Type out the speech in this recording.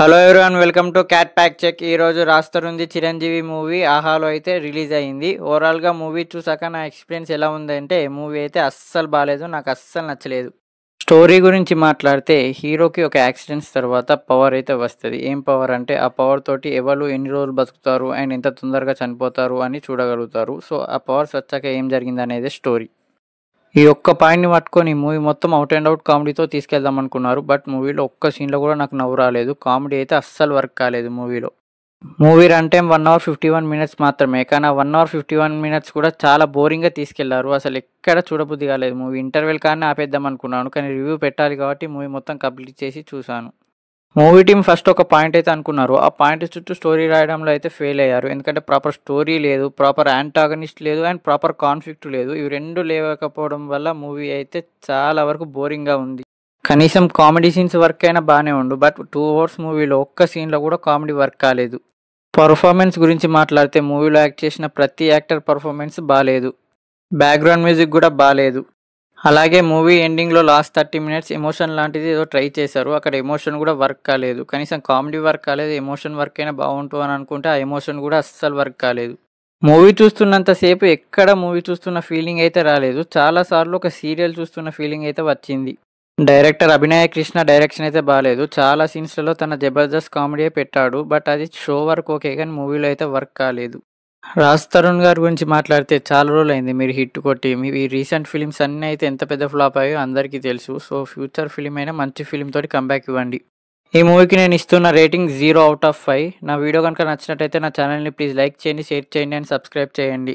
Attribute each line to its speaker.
Speaker 1: Hello everyone, welcome to cat pack check. ఈరోజు రాస్తరుంది Chiranjeevi movie ఆహాలో అయితే రిలీజ్ అయ్యింది. ఓవరాల్గా మూవీ చూసాక నా ఎక్స్పీరియన్స్ ఎలా ఉందంటే, మూవీ అయితే అస్సలు బాగాలేదు, నాకు అస్సలు నచ్చలేదు. స్టోరీ గురించి మాట్లాడితే, హీరోకి ఒక యాక్సిడెంట్స్ తర్వాత పవర్ అయితే వస్తుంది. ఏం పవర్ అంటే, ఆ పవర్ తోటి ఎవరు ఎన్ని రోజులు బతుకుతారు అండ్ ఎంత తొందరగా చనిపోతారు అని చూడగలుగుతారు. సో ఆ పవర్స్ వచ్చాక ఏం జరిగింది అనేది స్టోరీ. ఈ ఒక్క పాయింట్‌ని పట్టుకొని మూవీ మొత్తం ఔట్ అండ్ ఔట్ కామెడీతో తీసుకెళ్దాం అనుకున్నారు. బట్ మూవీలో ఒక్క సీన్‌లో కూడా నాకు నవ్వు రాలేదు. కామెడీ అయితే అస్సలు వర్క్ కాలేదు మూవీలో. Movie run time 1 hour 51 minutes మాత్రమే. కానీ ఆ 1 అవర్ 51 మినిట్స్ కూడా చాలా బోరింగ్‌గా తీసుకెళ్లారు. అసలు ఎక్కడ చూడబుద్ధి కాలేదు మూవీ. ఇంటర్వెల్ కాడనే ఆపేద్దాం అనుకున్నాను. కానీ రివ్యూ పెట్టాలి కాబట్టి మూవీ మొత్తం కంప్లీట్ చేసి చూసాను. మూవీ టీమ్ ఫస్ట్ ఒక పాయింట్ అయితే అనుకున్నారు. ఆ పాయింట్ చుట్టూ స్టోరీ రాయడంలో అయితే ఫెయిల్ అయ్యారు. ఎందుకంటే ప్రాపర్ స్టోరీ లేదు, ప్రాపర్ యాంటాగనిస్ట్ లేదు అండ్ ప్రాపర్ కాన్ఫ్లిక్ట్ లేదు. ఇవి రెండు లేకపోవడం వల్ల మూవీ అయితే చాలా వరకు బోరింగ్‌గా ఉంది. కనీసం కామెడీ సీన్స్ వర్క్ అయినా బాగానే ఉండు. బట్ 2 అవర్స్ మూవీలో ఒక్క సీన్‌లో కూడా కామెడీ వర్క్ కాలేదు. పర్ఫార్మెన్స్ గురించి మాట్లాడితే మూవీలో యాక్ట్ చేసిన ప్రతి యాక్టర్ పర్ఫార్మెన్స్ బాలేదు. బ్యాక్గ్రౌండ్ మ్యూజిక్ కూడా బాలేదు. అలాగే మూవీ ఎండింగ్‌లో లాస్ట్ 30 మినిట్స్ ఎమోషన్ లాంటిది ఏదో ట్రై చేశారు. అక్కడ ఎమోషన్ కూడా వర్క్ కాలేదు. కనీసం కామెడీ వర్క్ కాలేదు. ఎమోషన్ వర్క్ అయినా బాగుంటు అని అనుకుంటే ఆ ఎమోషన్ కూడా అస్సలు వర్క్ కాలేదు. మూవీ చూస్తున్నంత సేపు ఎక్కడ మూవీ చూస్తున్న ఫీలింగ్ అయితే రాలేదు. చాలా సార్లు ఒక సీరియల్ చూస్తున్న ఫీలింగ్ అయితే వచ్చింది. డైరెక్టర్ అభినయ కృష్ణ డైరెక్షన్ అయితే బాలేదు. చాలా సీన్స్‌లలో తన జబర్దస్త్ కామెడీయే పెట్టాడు. బట్ అది షో వరకు ఓకే కానీ మూవీలో అయితే వర్క్ కాలేదు. రాజ్ తరుణ్ గారి గురించి మాట్లాడితే చాలా రోజులైంది మీరు హిట్ కొట్టి. మీ ఈ రీసెంట్ ఫిలిమ్స్ అన్నీ అయితే ఎంత పెద్ద ఫ్లాప్ అయ్యాయో అందరికీ తెలుసు. సో ఫ్యూచర్ ఫిలిం అయినా మంచి ఫిలిం తోటి కంబ్యాక్ ఇవ్వండి. ఈ మూవీకి నేను ఇస్తున్న రేటింగ్ 0/5. నా వీడియో కనుక నచ్చినట్టయితే నా ఛానల్ని ప్లీజ్ లైక్ చేయండి, షేర్ చేయండి అండ్ సబ్స్క్రైబ్ చేయండి.